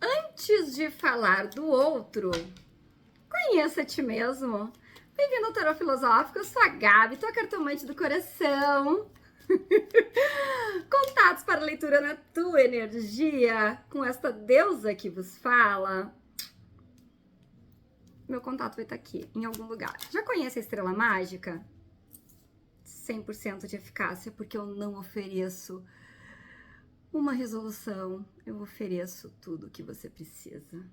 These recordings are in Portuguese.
Antes de falar do outro, conheça a ti mesmo. Bem-vindo ao Tarô Filosófico, eu sou a Gabi, tua cartomante do coração. Contatos para leitura na tua energia, com esta deusa que vos fala. Meu contato vai estar aqui, em algum lugar. Já conhece a Estrela Mágica? 100% de eficácia, porque eu não ofereço uma resolução, eu ofereço tudo o que você precisa.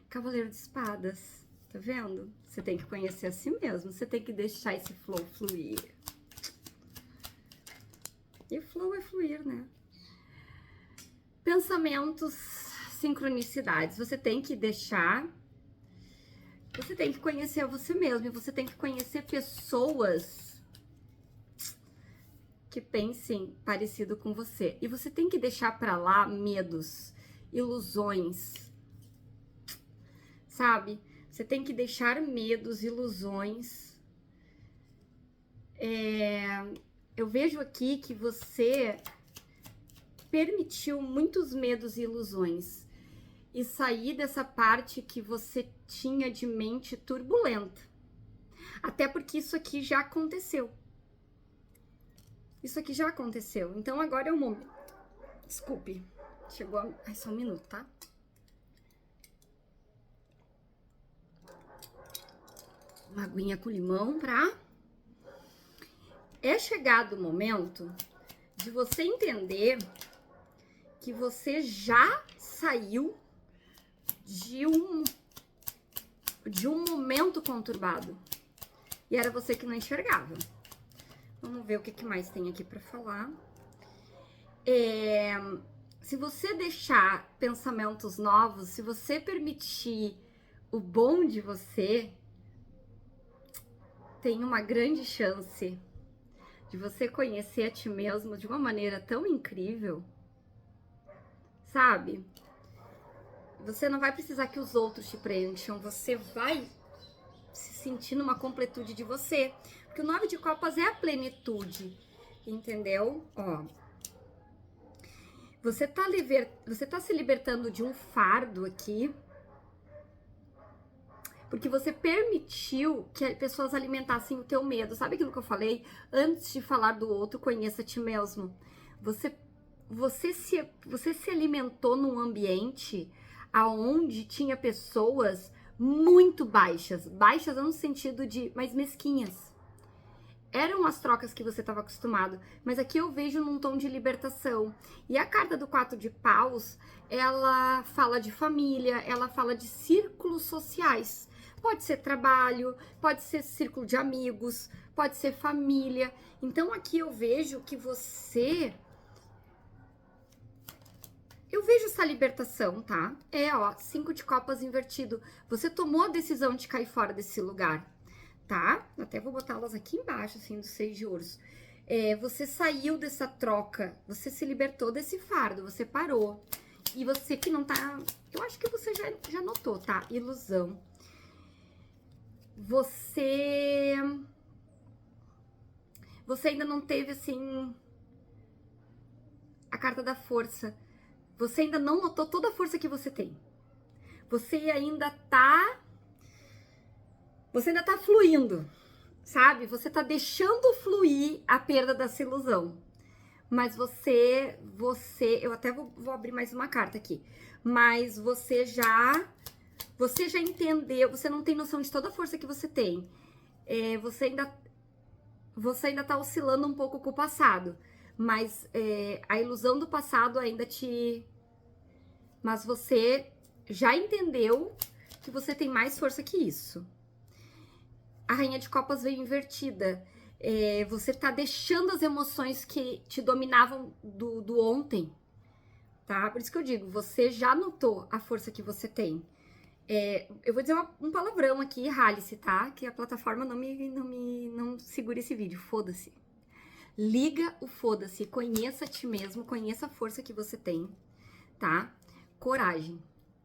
Cavaleiro de Espadas, tá vendo? Você tem que conhecer a si mesmo, você tem que deixar esse flow fluir. E flow é fluir, né? Pensamentos, sincronicidades, você tem que deixar, você tem que conhecer você mesmo, e você tem que conhecer pessoas que pensem parecido com você. E você tem que deixar pra lá medos, ilusões, sabe? Você tem que deixar medos, ilusões. Eu vejo aqui que você permitiu muitos medos e ilusões e sair dessa parte que você tinha de mente turbulenta. Até porque isso aqui já aconteceu. Isso aqui já aconteceu. Então agora é o momento. Desculpe. Chegou a... Ai, só um minuto, tá? Uma aguinha com limão pra... É chegado o momento de você entender que você já saiu de um momento conturbado. E era você que não enxergava. Vamos ver o que mais tem aqui pra falar. Se você deixar pensamentos novos, se você permitir o bom de você, tem uma grande chance de você conhecer a ti mesmo de uma maneira tão incrível, sabe? Você não vai precisar que os outros te preencham, você vai se sentir numa completude de você. Porque o 9 de copas é a plenitude, entendeu? Ó, você tá se libertando de um fardo aqui, porque você permitiu que pessoas alimentassem o teu medo. Sabe aquilo que eu falei? Antes de falar do outro, conheça a ti mesmo. Você se alimentou num ambiente aonde tinha pessoas muito baixas no sentido de mais mesquinhas. Eram as trocas que você estava acostumado, mas aqui eu vejo num tom de libertação. E a carta do 4 de paus, ela fala de família, ela fala de círculos sociais. Pode ser trabalho, pode ser círculo de amigos, pode ser família. Então aqui eu vejo que você... Eu vejo essa libertação, tá? Ó, 5 de copas invertido. Você tomou a decisão de cair fora desse lugar, tá? Até vou botá-las aqui embaixo, assim, do 6 de ouros. Você saiu dessa troca, você se libertou desse fardo, você parou. E você que não tá... Eu acho que você já notou, tá? Ilusão. Você ainda não teve, assim... A carta da força. Você ainda não notou toda a força que você tem. Você ainda tá fluindo, sabe? Você tá deixando fluir a perda dessa ilusão. Mas eu até vou abrir mais uma carta aqui. Mas você já entendeu, você não tem noção de toda a força que você tem. Você ainda tá oscilando um pouco com o passado. Mas a ilusão do passado ainda te... Mas você já entendeu que você tem mais força que isso. A Rainha de Copas veio invertida. Você tá deixando as emoções que te dominavam do ontem, tá? Por isso que eu digo, você já notou a força que você tem. Eu vou dizer um palavrão aqui, rale-se, tá? Que a plataforma não segura esse vídeo, foda-se. Liga o foda-se, conheça a ti mesmo, conheça a força que você tem, tá? Coragem,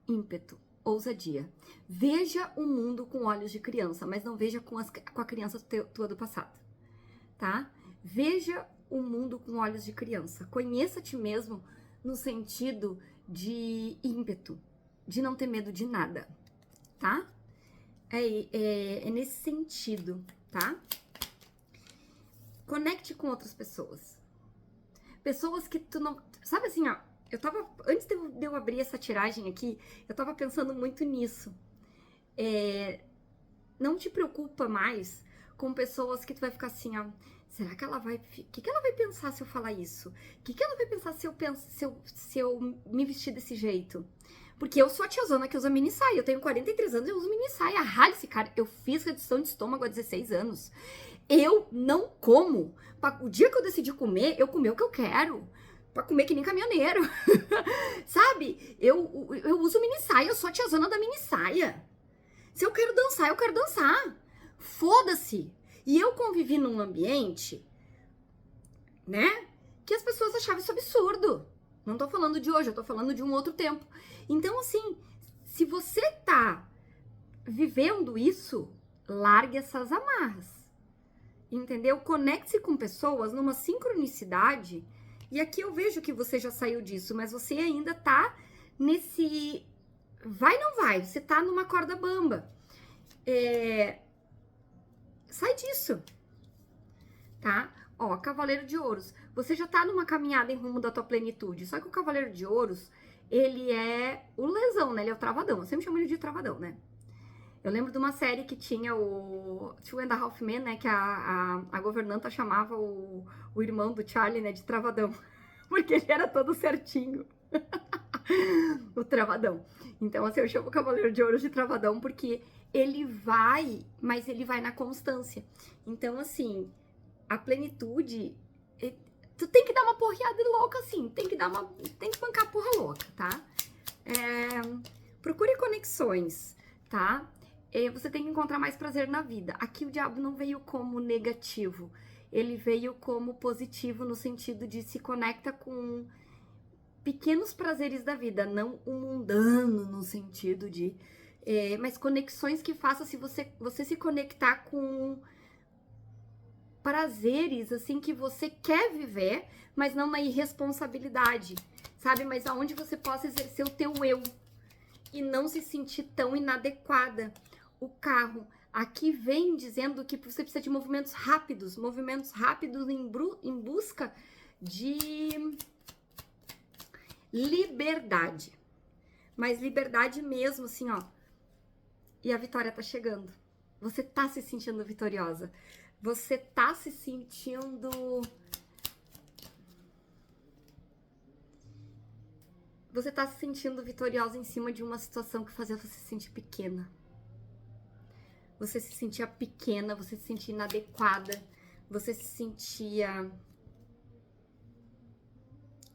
ímpeto, ousadia. Veja o mundo com olhos de criança, mas não veja com a criança tua do passado, tá? Veja o mundo com olhos de criança. Conheça a ti mesmo no sentido de ímpeto, de não ter medo de nada, tá? É nesse sentido, tá? Conecte com outras pessoas. Pessoas que tu não... Sabe assim, ó, antes de eu abrir essa tiragem aqui, eu tava pensando muito nisso. Não te preocupa mais com pessoas que tu vai ficar assim, ó, será que ela vai... O que ela vai pensar se eu falar isso? O que ela vai pensar se eu me vestir desse jeito? Porque eu sou a tiazona que usa mini saia. Eu tenho 43 anos e eu uso mini saia. Rale-se, cara. Eu fiz redução de estômago há 16 anos. Eu não como. O dia que eu decidi comer, eu comi o que eu quero. Pra comer que nem caminhoneiro. Sabe? Eu uso mini saia. Eu sou a tiazona da mini saia. Se eu quero dançar, eu quero dançar. Foda-se. E eu convivi num ambiente, né? Que as pessoas achavam isso absurdo. Não tô falando de hoje, eu tô falando de um outro tempo. Então, assim, se você tá vivendo isso, largue essas amarras. Entendeu? Conecte-se com pessoas numa sincronicidade. E aqui eu vejo que você já saiu disso, mas você ainda tá nesse... Vai, não vai? Você tá numa corda bamba. Sai disso. Tá? Ó, Cavaleiro de Ouros. Você já tá numa caminhada em rumo da tua plenitude. Só que o Cavaleiro de Ouros, ele é o lesão, né? Ele é o travadão. Eu sempre chamo ele de travadão, né? Eu lembro de uma série que tinha o Two and a Half Men, né? Que a governanta chamava o irmão do Charlie, né? De travadão. Porque ele era todo certinho. O travadão. Então, assim, eu chamo o Cavaleiro de Ouros de travadão porque ele vai, mas ele vai na constância. Então, assim, a plenitude... Tu tem que dar uma porreada louca, assim. Tem que bancar a porra louca, tá? Procure conexões, tá? Você tem que encontrar mais prazer na vida. Aqui o diabo não veio como negativo. Ele veio como positivo no sentido de se conecta com pequenos prazeres da vida, não o mundano no sentido de... mas conexões que façam se você se conectar com prazeres, assim, que você quer viver, mas não na irresponsabilidade, sabe? Mas aonde você possa exercer o teu eu e não se sentir tão inadequada. O carro aqui vem dizendo que você precisa de movimentos rápidos em busca de liberdade. Mas liberdade mesmo, assim, ó. E a vitória tá chegando. Você tá se sentindo vitoriosa. Você tá se sentindo... Você tá se sentindo vitoriosa em cima de uma situação que fazia você se sentir pequena. Você se sentia pequena, você se sentia inadequada, você se sentia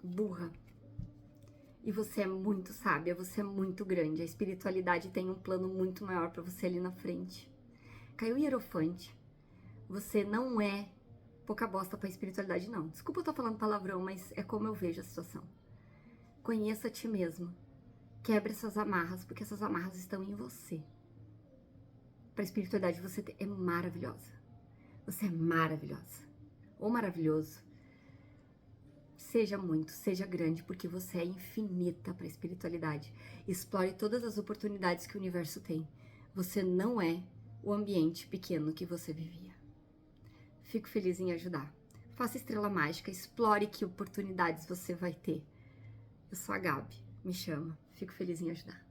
burra. E você é muito sábia, você é muito grande. A espiritualidade tem um plano muito maior pra você ali na frente. Caiu o Hierofante. Você não é pouca bosta pra espiritualidade, não. Desculpa eu tô falando palavrão, mas é como eu vejo a situação. Conheça a ti mesmo. Quebre essas amarras, porque essas amarras estão em você. Pra espiritualidade você é maravilhosa. Você é maravilhosa. Ou maravilhoso. Seja muito, seja grande, porque você é infinita pra espiritualidade. Explore todas as oportunidades que o universo tem. Você não é o ambiente pequeno que você vivia. Fico feliz em ajudar. Faça estrela mágica, explore que oportunidades você vai ter. Eu sou a Gabi, me chama. Fico feliz em ajudar.